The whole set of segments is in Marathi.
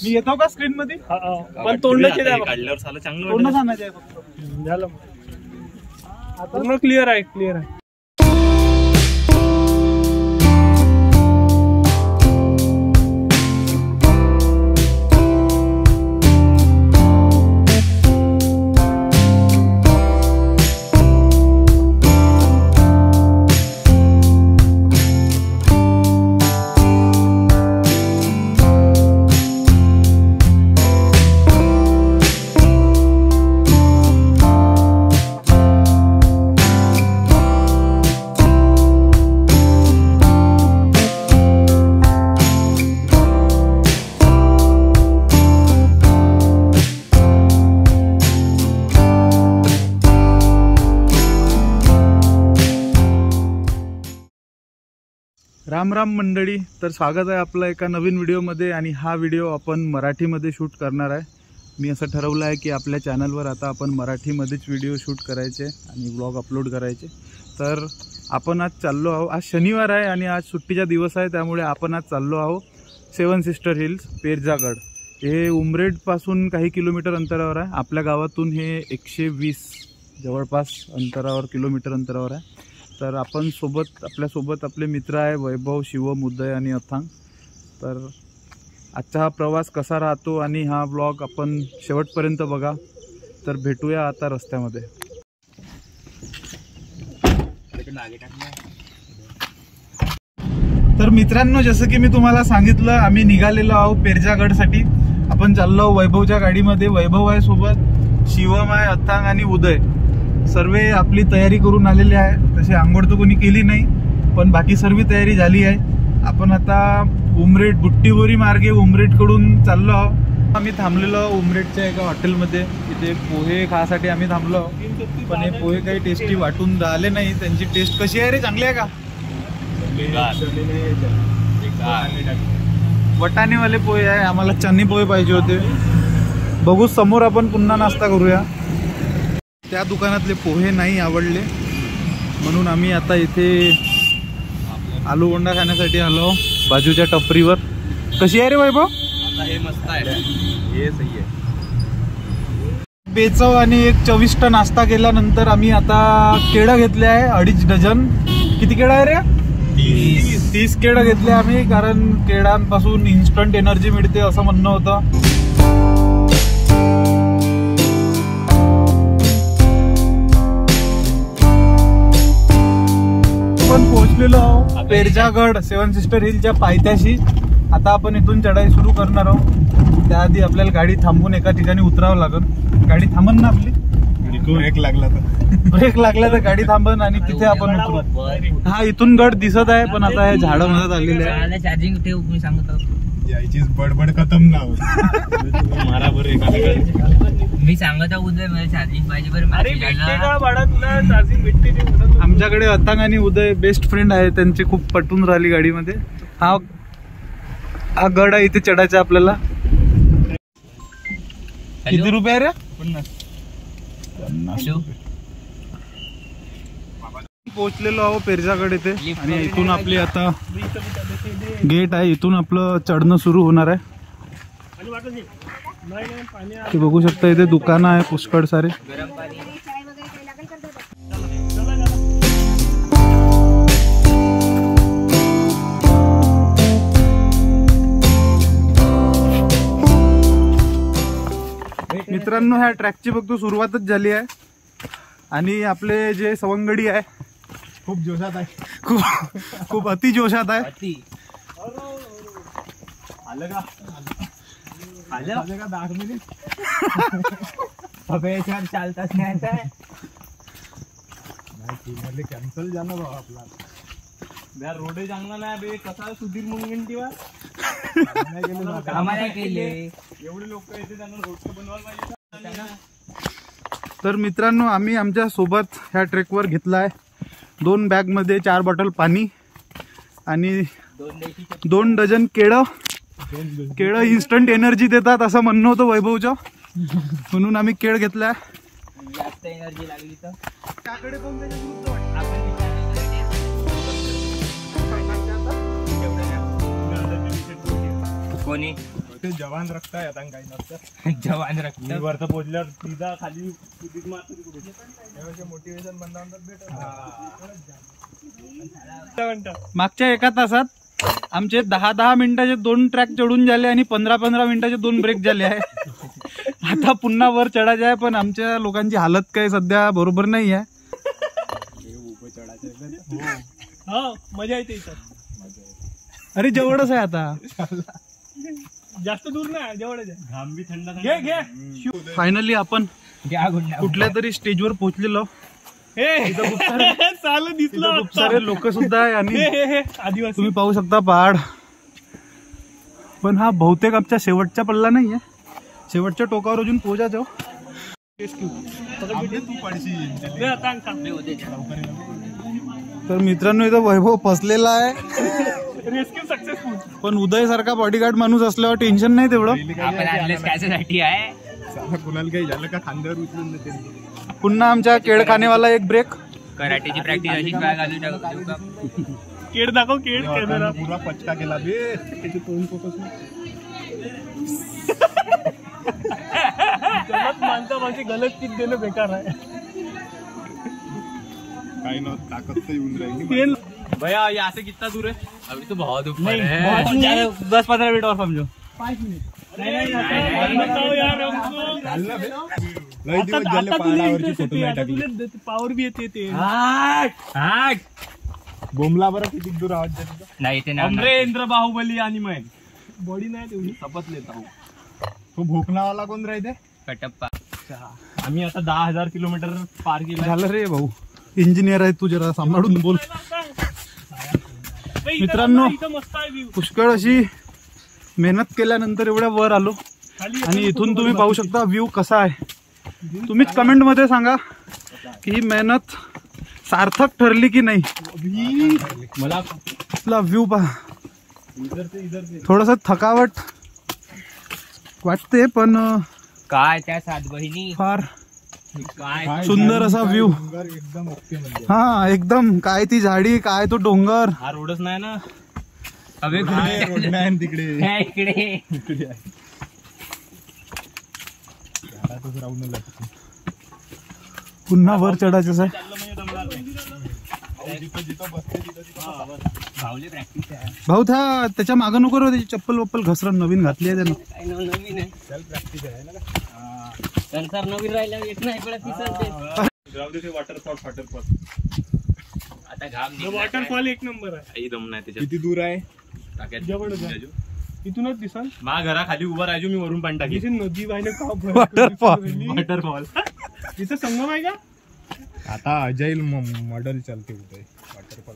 मी येतो का स्क्रीन मध्ये? पण तोंडाचे काढल्यावर साला चांगलं तोंड सांगायचं आहे फक्त. झालं पूर्ण क्लिअर आहे, क्लिअर आहे. राम राम मंडळी, तर स्वागत आहे आपलं एका नवीन व्हिडिओमध्ये. आणि हा व्हिडिओ आपण मराठीमध्ये शूट करणार आहे. मी असं ठरवलं आहे की आपल्या चॅनलवर आता आपण मराठीमध्येच व्हिडिओ शूट करायचे आणि ब्लॉग अपलोड करायचे. तर आपण आज चाललो आहोत, आज शनिवार आहे आणि आज सुट्टीचा दिवस आहे, त्यामुळे आपण आज चाललो आहोत 7 सिस्टर हिल्स पेरजागड. हे उमरेडपासून काही किलोमीटर अंतरावर आहे. आपल्या गावातून हे 120 जवळपास अंतरावर किलोमीटर अंतरावर आहे. तर आपण आपल्यासोबत आपले मित्र आहे वैभव, शिवम, उदय आणि अथांग. तर आजचा हा प्रवास कसा राहतो आणि हा ब्लॉग आपण शेवटपर्यंत बघा. तर भेटूया आता रस्त्यामध्ये. तर मित्रांनो, जसं की मी तुम्हाला सांगितलं, आम्ही निघालेलो आहोत पेरजागडसाठी. आपण चाललो आहोत वैभवच्या गाडीमध्ये. वैभव आहे सोबत, शिवम आहे, अथांग आणि उदय. सर्व आपली तयारी करून आलेली आहे. तशी आंघोळ तर कोणी केली नाही, पण बाकी सर्व तयारी झाली आहे. आपण आता उमरेड बुट्टीबोरी मार्गे उमरेडकडून चाललो आहोत. आम्ही थांबलेलो आहोत उमरेडच्या एका हॉटेलमध्ये. इथे पोहे खासाठी आम्ही थांबलो आहोत, पण हे पोहे काही टेस्टी वाटून राहिले नाही. त्यांची टेस्ट कशी आहे रे? चांगली आहे का? वटाणेवाले पोहे आहे, आम्हाला चणे पोहे पाहिजे होते. बघू समोर, आपण पुन्हा नाश्ता करूया. त्या दुकानातले पोहे नाही आवडले म्हणून आम्ही आता इथे आलू बोंडा खाण्यासाठी आलो बाजूच्या टपरीवर. कशी आहे रे वैभव? आता हे मस्त आहे, हे सही आहे. बेचव आणि एक चविष्ट नाश्ता केल्यानंतर आम्ही आता केळं घेतले आहे 2.5 डझन. किती केळं आहे रे? 30 केळं घेतले आम्ही, कारण केळांपासून इन्स्टंट एनर्जी मिळते असं म्हणणं होतं. आपण पोहोचलेलो आहोत पेरजागड 7 सिस्टर हिलच्या पायथ्याशी. आता आपण इथून चढाई सुरू करणार आहोत. त्याआधी आपल्याला गाडी थांबून एका ठिकाणी उतरावं लागेल. गाडी थांबन ना आपली? ब्रेक लागला तर गाडी थांबन आणि तिथे आपण उतरू. हा, इथून गड दिसत आहे, पण आता हे झाडं मधात आलेले आहे. चार्जिंग ठेव, मी सांगतो. यायचीच बडबड खतम ना. मी सांगत उदय, मला चार्जिंग पाहिजे बरं. आमच्याकडे अथांग आणि उदय बेस्ट फ्रेंड आहे, त्यांचे खूप पटून राहिली गाडीमध्ये. हा गड आहे, इथे चढायचं आपल्याला. किती रुपये रे? 50. पोहोचलेलो आहोत पेरजागड इथे. आणि इथून आपली आता गेट आहे, इथून आपलं चढणं सुरू होणार आहे. ते बघू शकता, इथे दुकानं आहे पुष्कळ सारे. मित्रांनो, ह्या ट्रॅकची फक्त सुरुवातच झाली आहे आणि आपले जे सवंगडी आहे खूप जोशात आहे, खूप अति जोशात आहे. आलं का 10 मिनिट? चालताच नाही कॅन्सल झालं भाऊ आपला. रोड चांगला नाही बे. कसा सुधीर मुनगंटीवर केले एवढे लोक येते, त्यांना रोड बनवायला पाहिजे. तर मित्रांनो, आम्ही आमच्या सोबत ह्या ट्रेकवर घेतला आहे 2 बॅगमध्ये 4 बॉटल पाणी आणि 2 डझन केळं. केळं इन्स्टंट एनर्जी देतात असं म्हणणं होतं वैभवचं, म्हणून आम्ही केळ घेतला. जास्त एनर्जी लागली तर काकडे कोणी ते जवान रक्त आहे आता काही नसतं. जवान रक्त मी वरतं पोहोचल्यावर सीधा खाली उडीत मारतो तिकडे. मोटिवेशन बनणार. मागच्या एका तासात आमचे 10-10 मिनिटाचे 2 ट्रॅक चढून झाले आणि 15-15 मिनिटाचे 2 ब्रेक झाले आहे. आता पुन्हा वर चढायचे आहे, पण आमच्या लोकांची हालत काही सध्या बरोबर नाही आहे. मजा येते इथं. अरे जवळच आहे आता. जास्त दूर नाही, जवळच आहे. घाम बी थंड घे. फायनली आपण कुठल्या तरी स्टेजवर पोहोचलेलो. चालू दिसलं. खूप सारे लोक सुद्धा आहे आणि आदिवासी तुम्ही पाहू शकता पहाड. पण हा बहुतेक आमच्या शेवटचा पल्ला नाहीये. शेवटच्या टोकावर अजून पोहोचायचो. तर मित्रांनो इथं वैभव फसलेला आहे. Rescue successful. पण उदय सारखा बॉडीगार्ड माणूस असल्यावर टेन्शन नाही तेवढं. आपण आणलंच कशासाठी आहे. कुणाला काही झालं का खांद्यावर उचलून देते. पुन्हा आमच्या केळखानेवाला एक ब्रेक. कराटेची प्रॅक्टिस अशी काय घालून केड दाखव. केड कॅमेरा पुरा पचका केला बे. त्याचे तोंड फोकस माणसा माझी गलत टीप देणं बेकार आहे. काही नव्हतं ताकद तर येऊन राहिली भैया. यहाँ से कितना दूर है? अभी तो बहुत ऊपर है. 10-15 मिनिट और समझो. 5 मिनिट. पावर बी येते ते. बोमला बरं किती दूर आवाज जातो. नाही ते अमरेंद्र बाहुबली आणि मैं बॉडी नाही तेवढी शपथ लेता हूँ. तो भोकनावाला कोण राहते? कटप्पा. आम्ही आता 10,000 किलोमीटर पार केलं. झालं रे भाऊ. इंजिनियर आहे तू, जरा सांभाळून बोल. मित्रांनो पुष्कळ अशी मेहनत केल्यानंतर एवढ्या वर आलो आणि इथून तुम्ही पाहू शकता व्ह्यू कसा आहे. तुम्हीच कमेंट मध्ये सांगा की ही मेहनत सार्थक ठरली की नाही. मला आपला व्ह्यू पहा. थोडस थकावट वाटते पण काय त्या 7 बहिणी फार काय सुंदर असा व्ह्यू. एकदम ओके म्हणजे. हा एकदम. काय ती झाडी, काय तो डोंगर. हा रोडच नाही ना. अबे रोड नाही तिकडे. इकडे पुन्हा वर चढायचं आहे. भाऊ त्याच्या मागं नको रो. त्याची चप्पल वप्पल घसरण नवीन घातली आहे त्यानं. नवीन आहे. संसार नवीन राहिला येत नाही वॉटरफॉल आता घाम वॉटरफॉल एक नंबर आहे. किती दूर आहे? जवळच आहे. इथूनच दिसल. मा घराखाली उभा राहायचो मी, वरून पण टाकी नदी वाहिने. वॉटरफॉल इथं संगम आहे का? आता अजाईल मॉडेल चालते उदय वॉटरफॉल.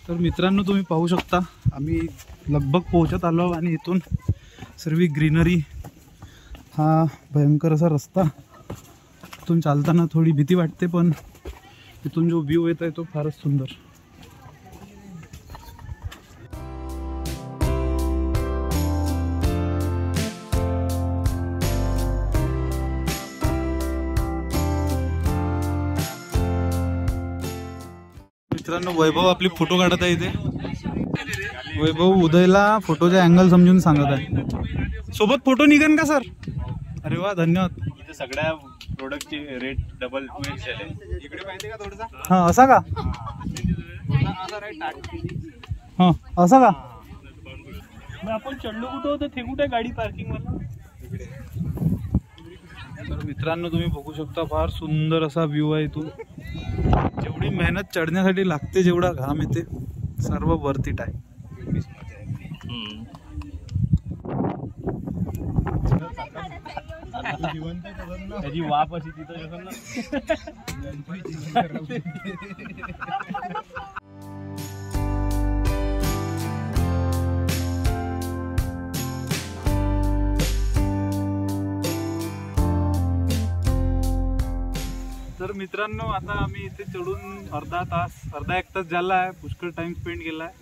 तर मित्रांनो तुम्ही पाहू शकता आम्ही लगभग पोहोचत आलो आणि इथून सर्व ग्रीनरी. हा भयंकर असा रस्ता. इथून चालताना थोडी भीती वाटते पण इथून जो व्ह्यू येत आहे तो फारच सुंदर. मित्रांनो वैभव आपली फोटो काढत आहे इथे. वैभव उदयला फोटोचा अँगल समजून सांगत आहे. सोबत फोटो निघेन का सर? अरे वा धन्यवाद. इथे सगळ्या प्रोडक्टची रेट डबल 2XL आहे. इकडे पाहिजे का थोडसा? हा असा का? हा असा का? आपण चढलो कुठं होतं ते कुठे गाडी पार्किंग वाला. तर मित्रांनो तुम्ही बघू शकता फार सुंदर असा व्ह्यू आहे इथून. जेवढी मेहनत चढण्यासाठी लागते, जेवढा घाम येते, सर्व वर्थ इट आहे. त्याची वाप अशी तिथं. तर मित्रांनो आता आम्ही इथे चढून अर्धा एक तास झाला आहे. पुष्कळ टाइम स्पेंड केला आहे.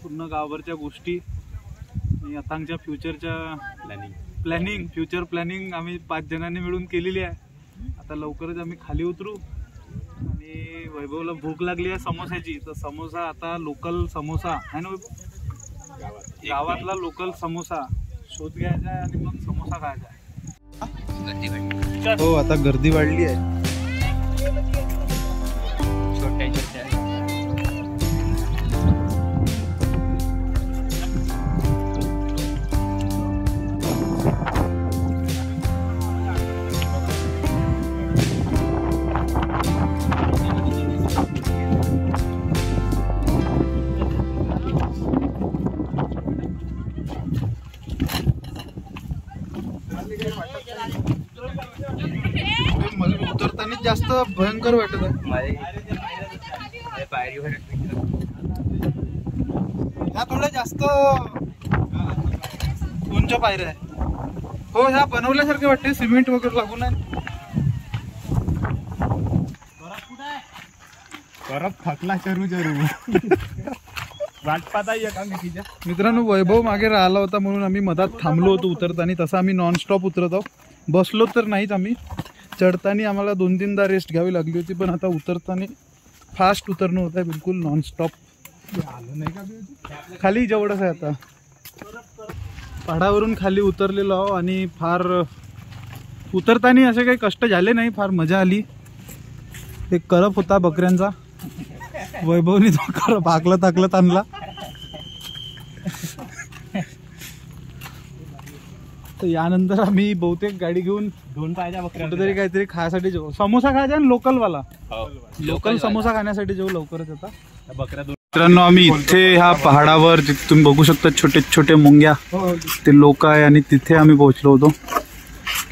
पूर्ण गावावरच्या गोष्टी आणि अथांगच्या फ्युचरच्या फ्युचर प्लॅनिंग आम्ही 5 जणांनी मिळून केलेली आहे. आता लवकरच आम्ही खाली उतरू आणि वैभवला भूक लागली आहे समोसाची. तर समोसा आता लोकल समोसा आहे ना वैभव? गावातला लोकल समोसा शोध घ्यायचा आहे आणि मग समोसा खायचा आहे. हो आता गर्दी वाढली आहे. छोट्या छोट्या मला उतरताना जास्त भयंकर वाटत आहे. पायरीवर ह्या थोड्या जास्त उंच पायऱ्या आहे. हो ह्या बनवल्यासारखे वाटते सिमेंट वगैरे लागून आहे. परत थकला चरू वाट पाहता ये का मी तिच्या. मित्रांनो वैभव मागे राहिला होता म्हणून आम्ही मधात थांबलो होतो उतरताना. तसं आम्ही नॉनस्टॉप उतरत आहोत. बसलो तर नाहीच आम्ही. चढताना आम्हाला 2-3दा रेस्ट घ्यावी लागली होती पण आता उतरताना फास्ट उतरणं होत आहे बिलकुल नॉनस्टॉप. आलं नाही का खाली जवळच आहे आता. पहाडावरून खाली उतरलेलो आहो आणि फार उतरताना असे काही कष्ट झाले नाही. फार मजा आली. एक करप होता बकऱ्यांचा. वैभवनी तो करप हाकलत आणला. तर यानंतर आम्ही बहुतेक गाडी घेऊन 2 पायच्या बकऱ्या कुठेतरी काहीतरी खायसाठी जाऊ. समोसा खायचा आणि लोकलवाला लोकल समोसा खाण्यासाठी जाऊ लवकरच आता. बकऱ्या. मित्रांनो आम्ही इथे ह्या पहाडावर जिथे तुम्ही बघू शकता छोटे छोटे मुंग्या ते लोक आहे आणि तिथे आम्ही पोहोचलो होतो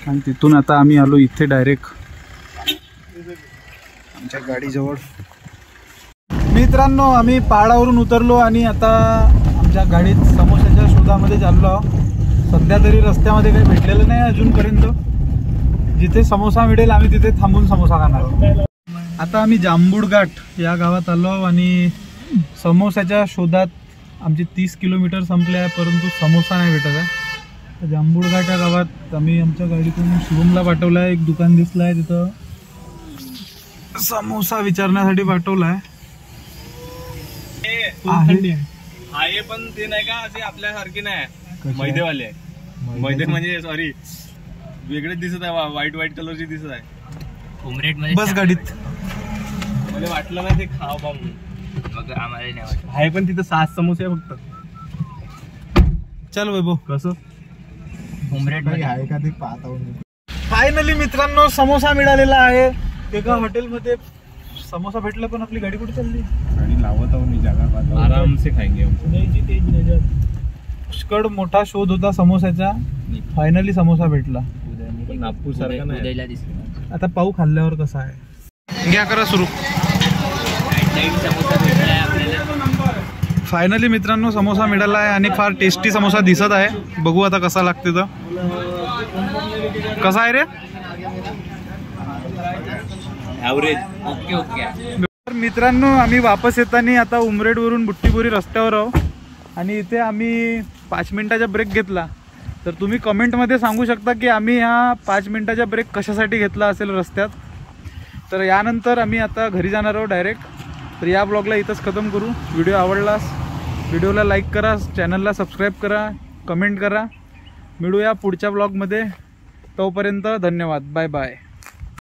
आणि तिथून आता आम्ही आलो इथे डायरेक्ट आमच्या गाडीजवळ. मित्रांनो आम्ही पहाडावरून उतरलो आणि आता आमच्या गाडीत समोसाच्या शोधामध्ये चाललो आहोत. सध्या तरी रस्त्यामध्ये काही भेटलेलं नाही अजूनपर्यंत. जिथे समोसा मिळेल आम्ही तिथे थांबून समोसा खाणार आहोत. आता आम्ही जांभूळ घाट या गावात आलो आणि समोसाच्या शोधात आमचे 30 किलोमीटर संपले आहे परंतु समोसा नाही भेटत आहे. जांभूळ घाट या गावात आम्ही आमच्या गाडीतून शिवमला पाठवला आहे. एक दुकान दिसलं आहे तिथं समोसा विचारण्यासाठी पाठवला आहे. आहे पण ते नाही का असे आपल्यासारखे नाही मैदेवाले. मैदे म्हणजे सॉरी वेगळेच दिसत आहे. व्हाईट कलरची दिसत आहे. उमरेट मध्ये बस गाडीत मला वाटलं नाही ते खाव बा म्हणून. मग आम्हाला नाही वाटत. आहे पण तिथं 7 समोसे आहे फक्त. चल वैभव. कसं उमरेट मध्ये आहे का ते पाहता. फायनली मित्रांनो समोसा मिळालेला आहे. एका हॉटेलमध्ये समोसा भेटला पण आपली गाडी कुठे चालली. गाडी लावत आहो मी जागा आराम से खाएंगे. पुष्कळ मोठा शोध होता समोसाचा. फायनली समोसा भेटला. नागपूर सारखा नाही. उदयला दिसलं. आता पाऊ खाल्ल्यावर कसा आहे. घ्या करा सुरू. समोसा भेटलाय आपल्याला. फायनली मित्रांनो समोसा मिळाला आहे आणि फार टेस्टी समोसा दिसत आहे. बघू आता कसा लागते तर. कसा आहे रे. Average okay okay. तर मित्रांनो आम्ही वापस येताना आता उमरेडवरून बुट्टीबोरी रस्त्यावर आहो आणि इथे आम्ही 5 मिनिटाचा ब्रेक घेतला. तर तुम्ही कमेंटमध्ये सांगू शकता की आम्ही ह्या 5 मिनिटाचा ब्रेक कशासाठी घेतला असेल रस्त्यात. तर यानंतर आम्ही आता घरी जाणार आहोत डायरेक्ट. तर या ब्लॉगला इथंच खतम करू. व्हिडिओ आवडलास व्हिडिओला लाईक करा, चॅनलला सबस्क्राईब करा, कमेंट करा. मिळूया पुढच्या ब्लॉगमध्ये. तोपर्यंत धन्यवाद. Bye bye.